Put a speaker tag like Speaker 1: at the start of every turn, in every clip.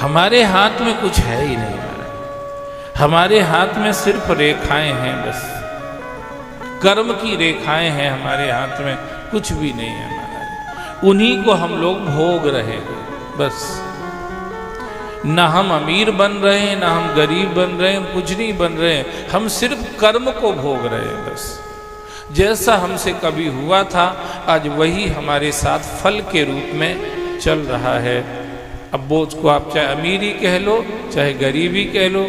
Speaker 1: हमारे हाथ में कुछ है ही नहीं महाराज। हमारे हाथ में सिर्फ रेखाएं हैं, बस कर्म की रेखाएं हैं हमारे हाथ में, कुछ भी नहीं है महाराज। उन्हीं को हम लोग भोग रहे हैं बस। ना हम अमीर बन रहे हैं, ना हम गरीब बन रहे हैं, कुछ नहीं बन रहे हैं, हम सिर्फ कर्म को भोग रहे हैं बस। जैसा हमसे कभी हुआ था आज वही हमारे साथ फल के रूप में चल रहा है। अब वो उसको आप चाहे अमीरी कह लो, चाहे गरीबी कह लो,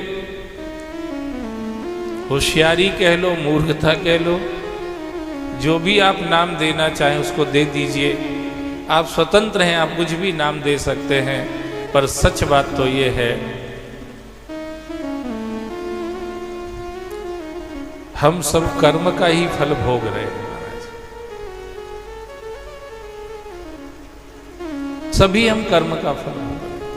Speaker 1: होशियारी कह लो, मूर्खता कह लो, जो भी आप नाम देना चाहें उसको दे दीजिए। आप स्वतंत्र हैं, आप कुछ भी नाम दे सकते हैं, पर सच बात तो ये है हम सब कर्म का ही फल भोग रहे हैं महाराज। सभी हम कर्म का फल भोग रहे हैं।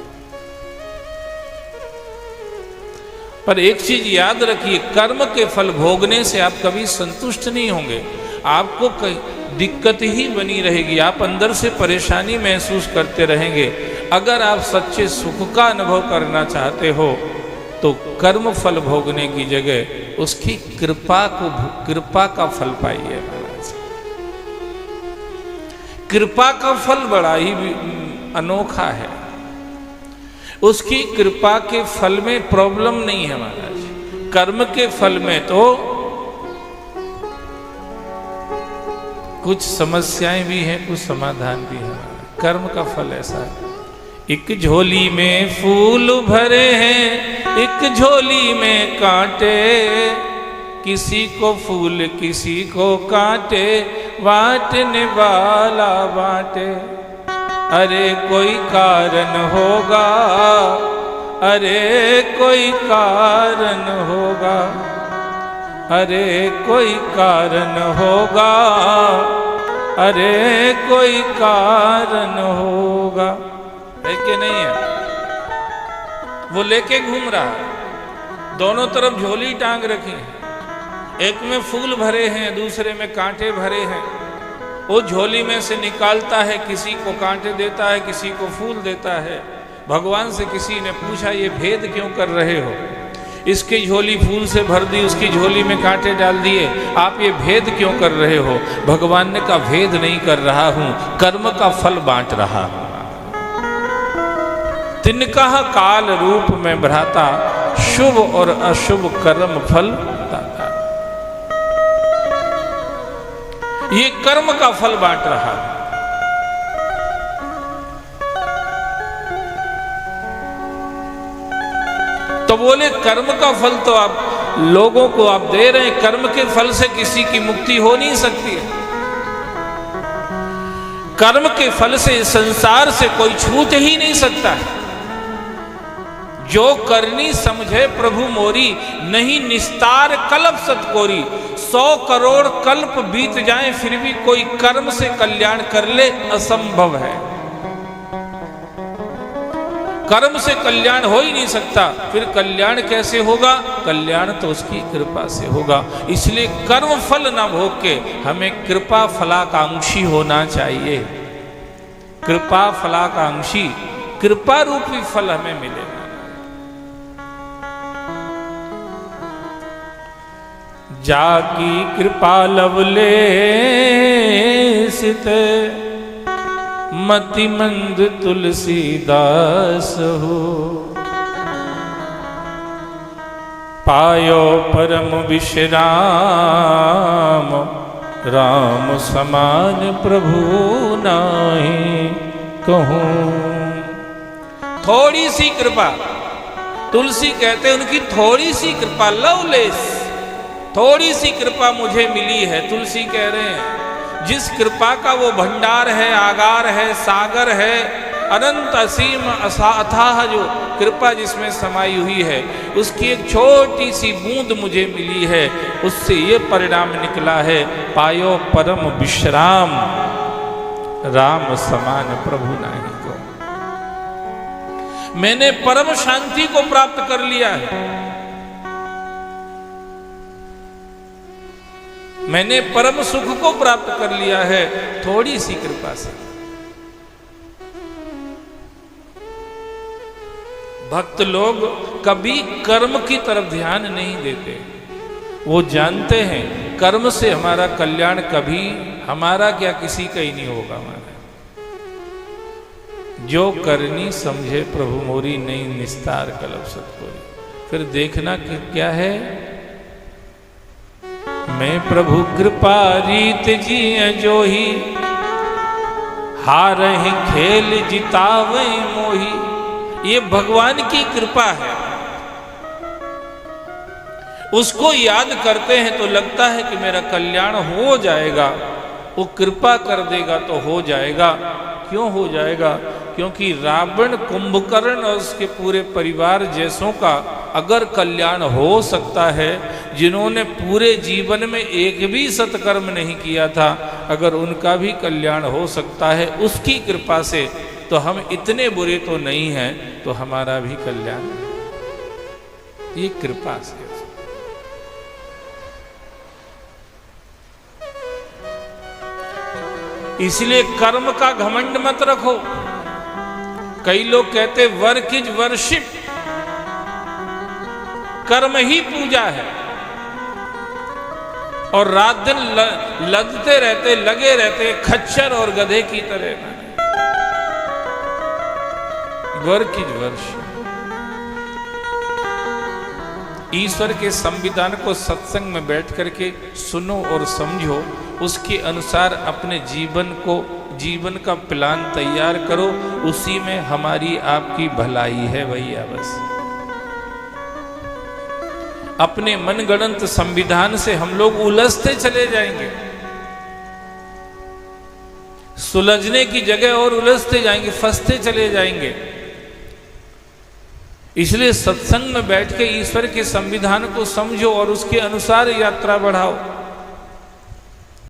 Speaker 1: पर एक चीज याद रखिए, कर्म के फल भोगने से आप कभी संतुष्ट नहीं होंगे, आपको दिक्कत ही बनी रहेगी, आप अंदर से परेशानी महसूस करते रहेंगे। अगर आप सच्चे सुख का अनुभव करना चाहते हो तो कर्म फल भोगने की जगह उसकी कृपा का फल पाइए महाराज। कृपा का फल बड़ा ही अनोखा है। उसकी कृपा के फल में प्रॉब्लम नहीं है महाराज। कर्म के फल में तो कुछ समस्याएं भी हैं, कुछ समाधान भी है। कर्म का फल ऐसा है, एक झोली में फूल भरे हैं, एक झोली में कांटे, किसी को फूल किसी को कांटे, बांटने वाला बांटे। अरे कोई कारण होगा, अरे कोई कारण होगा, अरे कोई कारण होगा, अरे कोई कारण होगा। है कि नहीं है? वो लेके घूम रहा है, दोनों तरफ झोली टांग रखी है, एक में फूल भरे हैं, दूसरे में कांटे भरे हैं। वो झोली में से निकालता है, किसी को कांटे देता है, किसी को फूल देता है। भगवान से किसी ने पूछा ये भेद क्यों कर रहे हो? इसकी झोली फूल से भर दी, उसकी झोली में कांटे डाल दिए, आप ये भेद क्यों कर रहे हो? भगवान ने कहा भेद नहीं कर रहा हूं, कर्म का फल बांट रहा हूं। तिनका काल रूप में भ्राता, शुभ और अशुभ कर्म फल दाता। ये कर्म का फल बांट रहा है। तो बोले कर्म का फल तो आप लोगों को आप दे रहे हैं, कर्म के फल से किसी की मुक्ति हो नहीं सकती है। कर्म के फल से संसार से कोई छूट ही नहीं सकता है। जो करनी समझे प्रभु मोरी, नहीं निस्तार कल्प सतकोरी। 100 करोड़ कल्प बीत जाएं फिर भी कोई कर्म से कल्याण कर ले, असंभव है। कर्म से कल्याण हो ही नहीं सकता, फिर कल्याण कैसे होगा? कल्याण तो उसकी कृपा से होगा। इसलिए कर्म फल ना भोग के हमें कृपा फलाकांक्षी होना चाहिए। कृपा फलाकांक्षी, कृपा रूपी फल हमें मिलेगा। जाकी कृपा लवले सित, मति मंद तुलसीदास हो। पायो परम विश्राम, राम समान प्रभु नाहि कहूं। थोड़ी सी कृपा, तुलसी कहते हैं उनकी थोड़ी सी कृपा, लवलेस, थोड़ी सी कृपा मुझे मिली है। तुलसी कह रहे हैं जिस कृपा का वो भंडार है, आगार है, सागर है, अनंत असीम अथाह जो कृपा जिसमें समाई हुई है, उसकी एक छोटी सी बूंद मुझे मिली है। उससे ये परिणाम निकला है, पायो परम विश्राम, राम समान प्रभु नहीं को। मैंने परम शांति को प्राप्त कर लिया है, मैंने परम सुख को प्राप्त कर लिया है थोड़ी सी कृपा से। भक्त लोग कभी कर्म की तरफ ध्यान नहीं देते। वो जानते हैं कर्म से हमारा कल्याण कभी हमारा क्या किसी का ही नहीं होगा। हमारा जो करनी समझे प्रभु मोरी नहीं निस्तार कलब सतपुरी। फिर देखना कि क्या है, मैं प्रभु कृपा रीत जी जो ही हारहि खेल जितावे मोही। ये भगवान की कृपा है। उसको याद करते हैं तो लगता है कि मेरा कल्याण हो जाएगा। वो कृपा कर देगा तो हो जाएगा। क्यों हो जाएगा? क्योंकि रावण, कुंभकर्ण और उसके पूरे परिवार जैसों का अगर कल्याण हो सकता है, जिन्होंने पूरे जीवन में एक भी सत्कर्म नहीं किया था, अगर उनका भी कल्याण हो सकता है उसकी कृपा से, तो हम इतने बुरे तो नहीं हैं, तो हमारा भी कल्याण ये कृपा से। इसलिए कर्म का घमंड मत रखो। कई लोग कहते वर्क इज वर्शिप, कर्म ही पूजा है, और रात दिन लगते रहते, लगे रहते खच्चर और गधे की तरह। Work is worship. ईश्वर के संविधान को सत्संग में बैठ करके सुनो और समझो, उसके अनुसार अपने जीवन का प्लान तैयार करो। उसी में हमारी आपकी भलाई है भैया। बस अपने मनगढ़ंत संविधान से हम लोग उलझते चले जाएंगे, सुलझने की जगह और उलझते जाएंगे, फंसते चले जाएंगे। इसलिए सत्संग में बैठ के ईश्वर के संविधान को समझो और उसके अनुसार यात्रा बढ़ाओ।